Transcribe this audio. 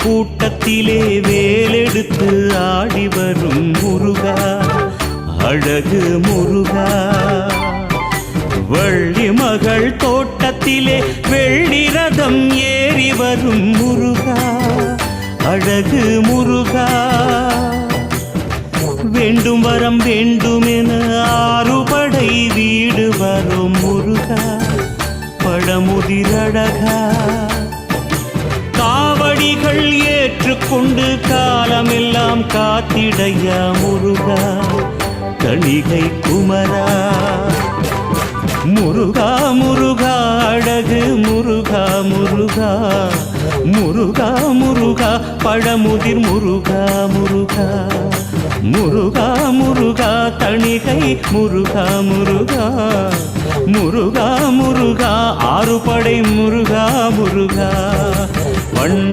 கூட்டத்திலே வேலெடுத்து ஆடி வரும் முருகா, அழகு முருகா. வள்ளி மகள் தோட்டத்திலே வெள்ளி ரதம் ஏறி வரும் முருகா, அழகு முருகா. வேண்டும் வரம் வேண்டுமென ஆறுபடை வீடு வரும் முருகா, பழமுதிரழகா. காவடிகள் ஏற்றுக்கொண்டு காலமெல்லாம் காத்திடையா முருகா, கணிகை குமரா. முருகா முருகா அழகு முருகா முருகா, முருகா முருகா பழமுதிர் முருகா முருகா, முருகா முருகா தணிகை முருகா முருகா, முருகா முருகா ஆறுபடை முருகா முருகா.